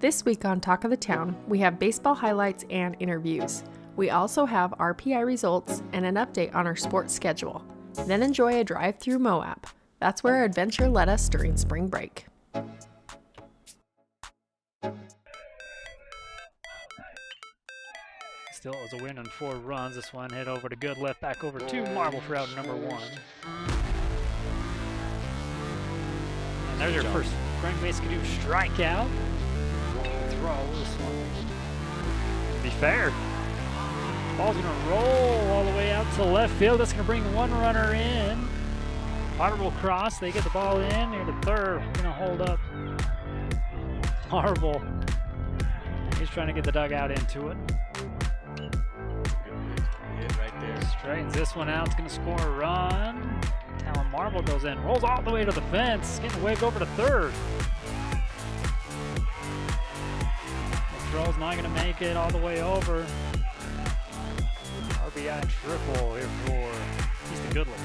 This week on Talk of the Town, we have baseball highlights and interviews. We also have RPI results and an update on our sports schedule. Then enjoy a drive through Moab. That's where our adventure led us during spring break. Still, it was a win on 4 runs. This one hit over to good left, back over to Marble for out number 1. And there's your first Frank Mason strikeout. Throw this one. To be fair, ball's gonna roll all the way out to left field. That's gonna bring one runner in. Potter will cross. They get the ball in near the third. Gonna hold up Marble. He's trying to get the dugout into it. Hit right there. Straightens this one out. It's going to score a run. Talon Marble goes in. Rolls all the way to the fence. Getting waved over to third. The throw's not going to make it all the way over. RBI triple here for Easton Goodliff.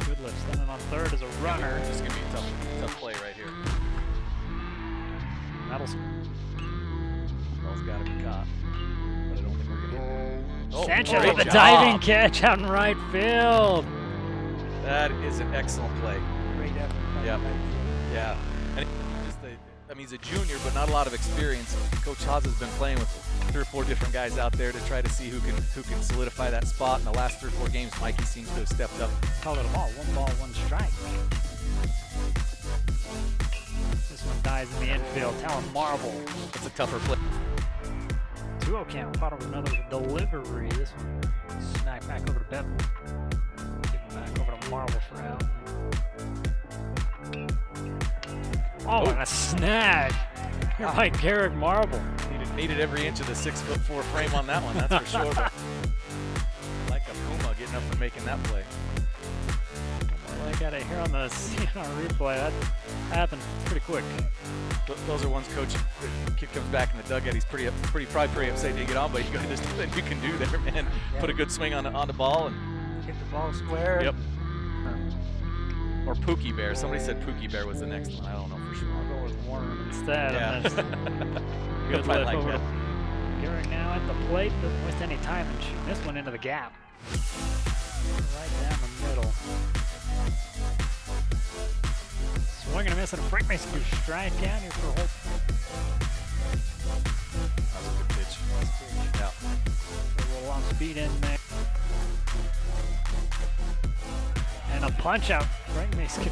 Goodliff standing on third as a runner. This is going to be a tough play right here. Ball's got to be caught. But I don't think we're going to. Sanchez with a diving catch out in right field. That is an excellent play. Great effort. Yep. Yeah. And he's a junior, but not a lot of experience. Coach Haas has been playing with 3 or 4 different guys out there to try to see who can solidify that spot. In the last 3 or 4 games, Mikey seems to have stepped up. Call it a ball. 1 ball, 1 strike. This one dies in the infield. Talon Marble. It's a tougher play. 2-0 count. Potter with another delivery. This one smack back over to Bevel. Give him back over to Marble for out. Oh, and a snag by Garrick Marble. Needed every inch of the 6'4" frame on that one, that's for sure. But like a Puma getting up and making that play. Well, I got it here on the CNR replay. That happened pretty quick. Those are ones, Coach. The kid comes back in the dugout. He's probably pretty upset to get on, but there's nothing you can do there, man. Yeah. Put a good swing on the ball and Hit the ball square. Yep. Or Pookie Bear. Somebody said Pookie Bear was the next one. I don't know for sure. I'll go with Warner instead. Yeah. Good lift like over that. to Garrick now at the plate. Doesn't waste any time and shoot this one into the gap. Right down the middle. Swing and a miss and a Frank Mason strike down here for a whole. That was a good pitch. Yeah. A little on speed in there. And a punch out. Frank Mason.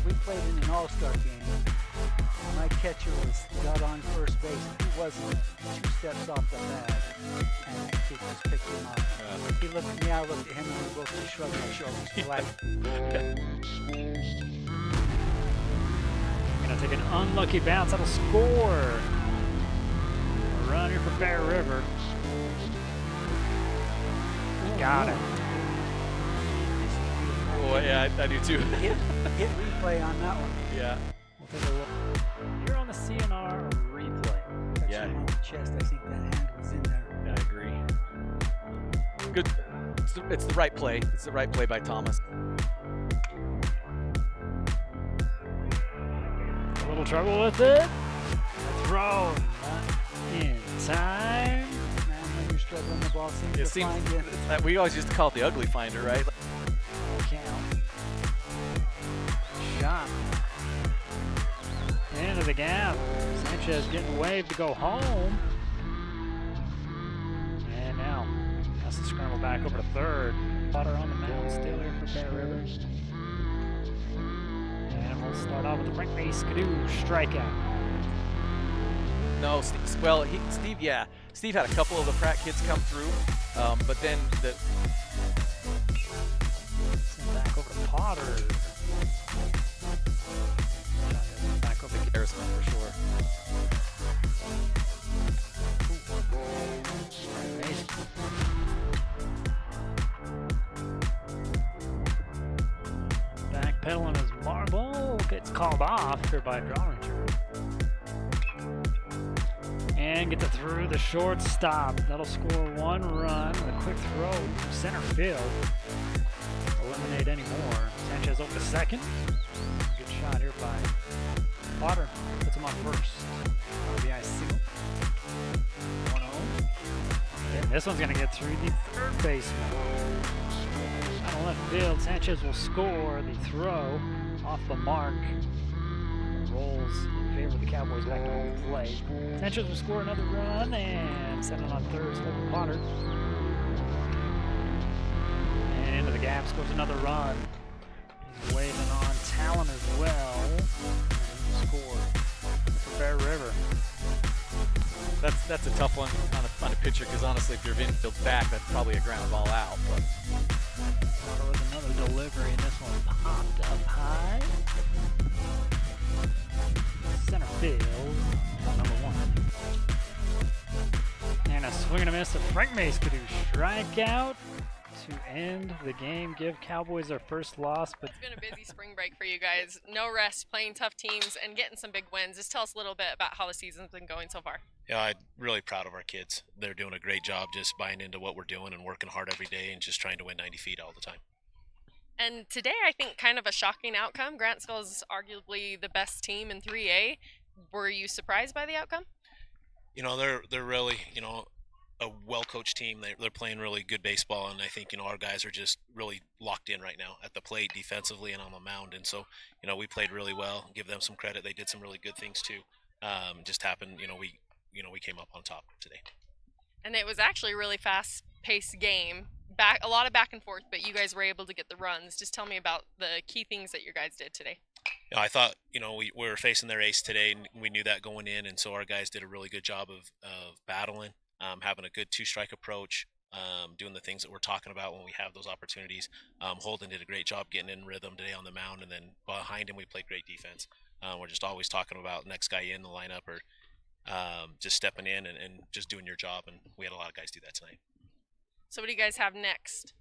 We played in an all-star game. My catcher got on first base. He wasn't 2 steps off the bag. And that kid just picked him up. He looked at me, I looked at him, and we both just shrugged our shoulders. Like, Gonna take an unlucky bounce. That'll score. A run here for Bear River. Got it. Oh, yeah, I do too. hit replay on that one. Yeah. We'll take a look. You're on the CNR replay. Touched Yeah. him on the chest. I think that hand was in there. Yeah, I agree. Good. It's the right play. It's the right play by Thomas. A little trouble with it. A throw. Not in time. Man, when you're struggling, the ball seems to find you. We always used to call it the ugly finder, right? Count. Shot. Into the gap. Sanchez getting waved to go home. And now has to scramble back over to third. Potter on the mound still here for Bear River. And we'll start off with the Frank Mason strikeout. No, Steve had a couple of the Pratt kids come through, but then Send back over to Potter. Back over to embarrassment for sure. Mason. Backpedaling his Marble gets called off here by Drawringer. And gets it through the shortstop. That'll score 1 run with a quick throw from center field. Eliminate any more. Sanchez over to second. Good shot here by This one's going to get through the third baseman. Out of left field, Sanchez will score. The throw off the mark rolls in favor of the Cowboys back to home plate. Sanchez will score another run and set it on third. Slover Potter. And into the gap, scores another run. He's waving on Talon as well. And he will score for Bear River. That's a tough one on a pitcher, because honestly, if your infield's back, that's probably a ground ball out. But There was another delivery, and this one popped up high. Center field, number 1. And a swing and a miss of Frank Mace could do strikeout to end the game, give Cowboys their first loss. But It's been a busy spring break for you guys. No rest, playing tough teams, and getting some big wins. Just tell us a little bit about how the season's been going so far. Yeah, I'm really proud of our kids. They're doing a great job just buying into what we're doing and working hard every day and just trying to win 90 feet all the time. And today, I think kind of a shocking outcome. Grantsville is arguably the best team in 3A. Were you surprised by the outcome? You know, they're really, a well-coached team. They're playing really good baseball, and I think, our guys are just really locked in right now at the plate defensively and on the mound. And so, we played really well. Give them some credit. They did some really good things too. Just happened, we came up on top today. And it was actually a really fast-paced game. A lot of back and forth, but you guys were able to get the runs. Just tell me about the key things that you guys did today. I thought, we were facing their ace today, and we knew that going in, and so our guys did a really good job of battling, having a good two-strike approach, doing the things that we're talking about when we have those opportunities. Holden did a great job getting in rhythm today on the mound, and then behind him we played great defense. We're just always talking about next guy in the lineup, or just stepping in and just doing your job, and we had a lot of guys do that tonight. So what do you guys have next?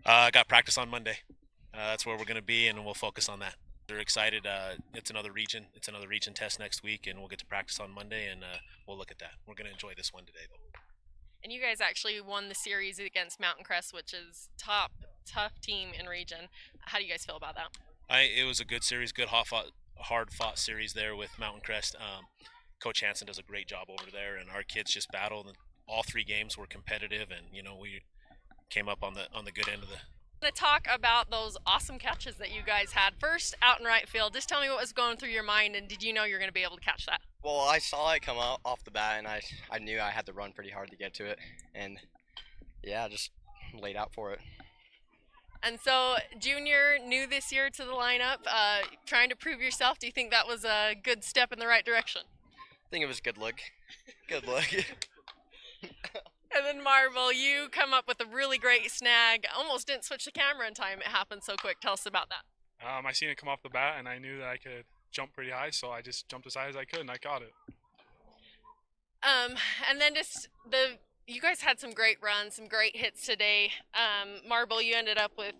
I got practice on Monday. That's where we're going to be, and we'll focus on that. They're excited. It's another region test next week, and we'll get to practice on Monday, and we'll look at that. We're going to enjoy this one today, though. And you guys actually won the series against Mountain Crest, which is tough team in region. How do you guys feel about that? It was a good series, good hard-fought series there with Mountain Crest. Coach Hansen does a great job over there, and our kids just battled. And all 3 games were competitive, and we came up on the good end of the. I'm going to talk about those awesome catches that you guys had. First, out in right field, just tell me what was going through your mind, and did you know you were going to be able to catch that? Well, I saw it come out off the bat, and I knew I had to run pretty hard to get to it, and yeah, just laid out for it. And so, Junior, new this year to the lineup, trying to prove yourself. Do you think that was a good step in the right direction? I think it was a good look. Good look. And then Marvel, you come up with a really great snag. Almost didn't switch the camera in time. It happened so quick. Tell us about that. I seen it come off the bat, and I knew that I could jump pretty high, so I just jumped as high as I could, and I caught it. And then you guys had some great runs, some great hits today. Marble, you ended up with,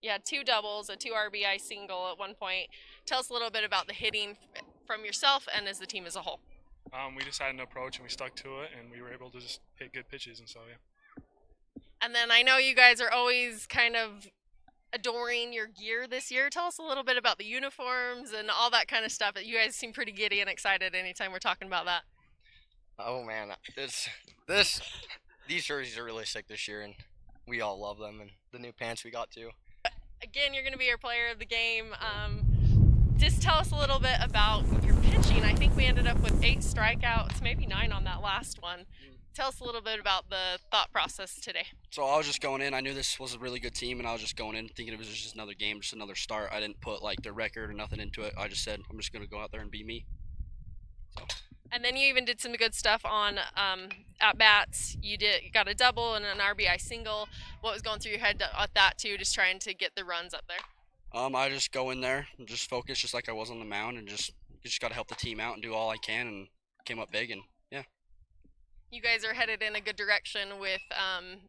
you had 2 doubles, a 2 RBI single at one point. Tell us a little bit about the hitting from yourself and as the team as a whole. We just had an approach, and we stuck to it, and we were able to just hit good pitches, and so, yeah. And then I know you guys are always kind of adoring your gear this year. Tell us a little bit about the uniforms and all that kind of stuff. You guys seem pretty giddy and excited anytime we're talking about that. Oh man, these jerseys are really sick this year, and we all love them, and the new pants we got too. Again, you're going to be our player of the game. Just tell us a little bit about your pitching. I think we ended up with 8 strikeouts, maybe 9 on that last one. Tell us a little bit about the thought process today. So I was just going in. I knew this was a really good team, and I was just going in thinking it was just another game, just another start. I didn't put their record or nothing into it. I just said I'm just going to go out there and be me. So. And then you even did some good stuff on at bats. You got a double and an RBI single. What was going through your head at that too? Just trying to get the runs up there. I just go in there and just focus, just like I was on the mound, and just got to help the team out and do all I can, and came up big, and yeah. You guys are headed in a good direction with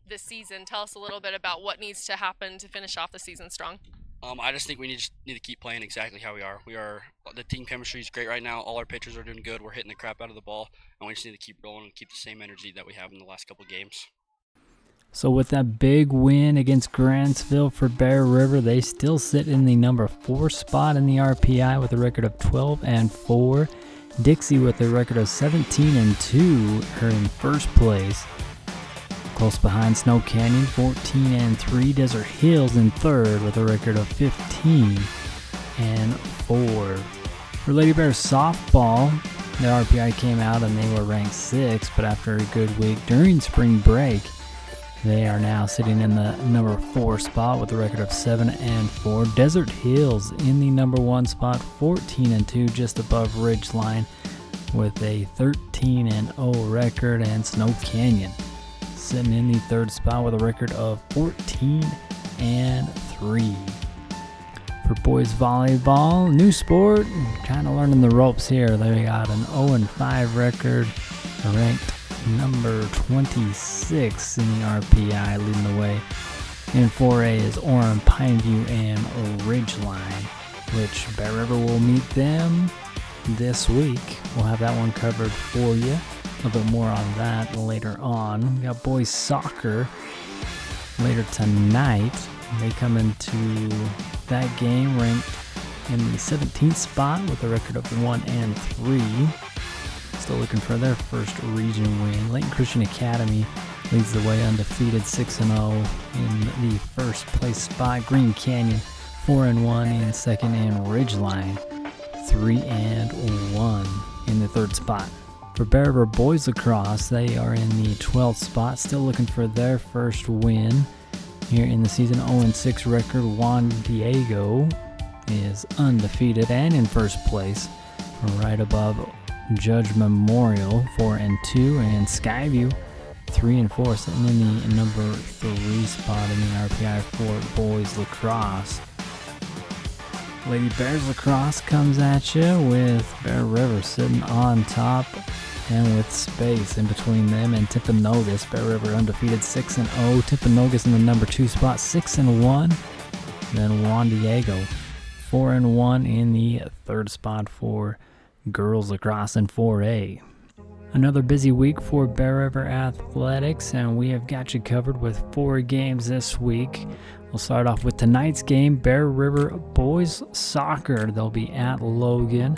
this season. Tell us a little bit about what needs to happen to finish off the season strong. I just think we need to keep playing exactly how we are. The team chemistry is great right now. All our pitchers are doing good. We're hitting the crap out of the ball, and we just need to keep rolling and keep the same energy that we have in the last couple of games. So with that big win against Grantsville for Bear River, they still sit in the number 4 spot in the RPI with a record of 12-4. Dixie with a record of 17-2 are in first place. Close behind Snow Canyon, 14-3. Desert Hills in third with a record of 15-4. For Lady Bears softball, their RPI came out and they were ranked 6th, but after a good week during spring break, they are now sitting in the number 4 spot with a record of 7-4. Desert Hills in the number 1 spot, 14-2, just above Ridgeline with a 13-0 record, and Snow Canyon sitting in the 3rd spot with a record of 14-3. For boys volleyball, new sport, kind of learning the ropes here. They got an 0-5 record, ranked number 26 in the RPI, leading the way. In 4A is Orem, Pineview, and Ridgeline, which Bear River will meet them this week. We'll have that one covered for you. A little bit more on that later on. We got boys soccer later tonight. They come into that game ranked in the 17th spot with a record of 1-3. Still looking for their first region win. Layton Christian Academy leads the way undefeated, 6-0 in the first place spot. Green Canyon 4-1 in second, and Ridgeline 3-1 in the 3rd spot. For Bear River boys lacrosse, they are in the 12th spot, still looking for their first win here in the season. 0-6 record. Juan Diego is undefeated and in first place, right above Judge Memorial 4-2, and Skyview 3-4, sitting in the number 3 spot in the RPI for boys lacrosse. Lady Bears lacrosse comes at you with Bear River sitting on top and with space in between them and Timpanogos. Bear River undefeated 6-0. Timpanogos in the number 2 spot, 6-1. Then Juan Diego 4-1 in the 3rd spot for girls lacrosse in 4A. Another busy week for Bear River Athletics, and we have got you covered with 4 games this week. We'll start off with tonight's game, Bear River boys soccer. They'll be at Logan.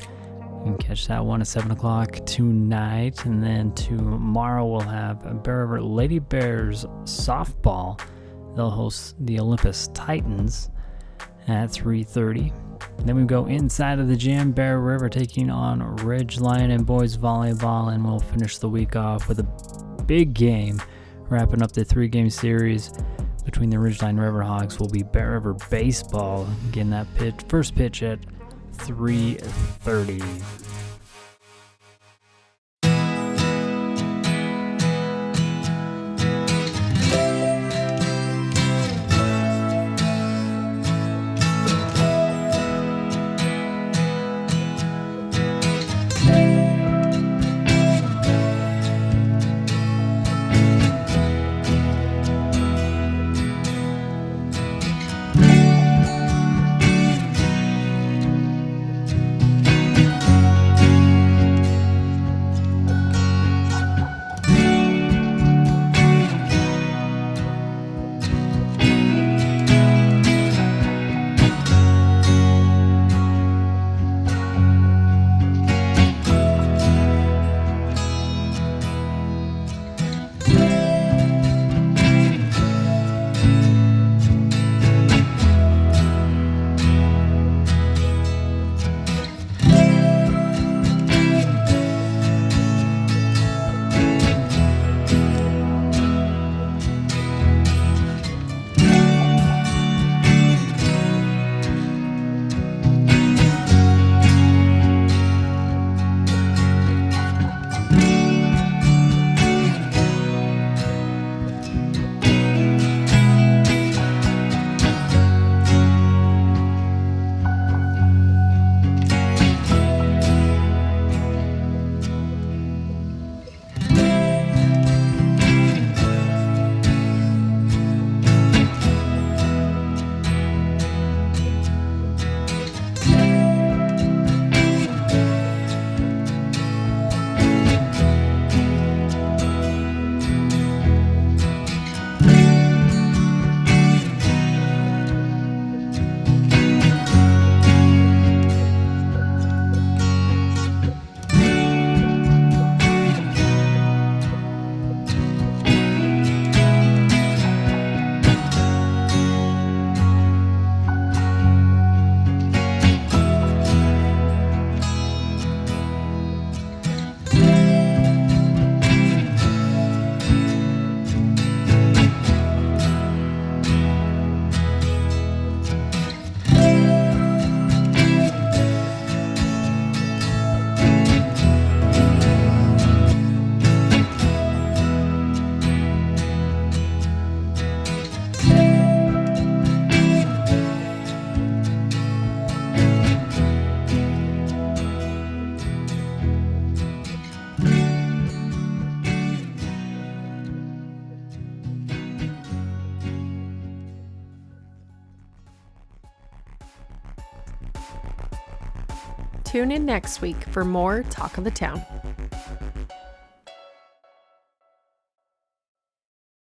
You can catch that one at 7 o'clock tonight, and then tomorrow we'll have Bear River Lady Bears softball. They'll host the Olympus Titans at 3:30. Then we go inside of the gym, Bear River taking on Ridgeline and boys volleyball, and we'll finish the week off with a big game, wrapping up the 3-game series between the Ridgeline Riverhawks. Will be Bear River baseball, getting that first pitch at 3:30. Tune in next week for more Talk of the Town.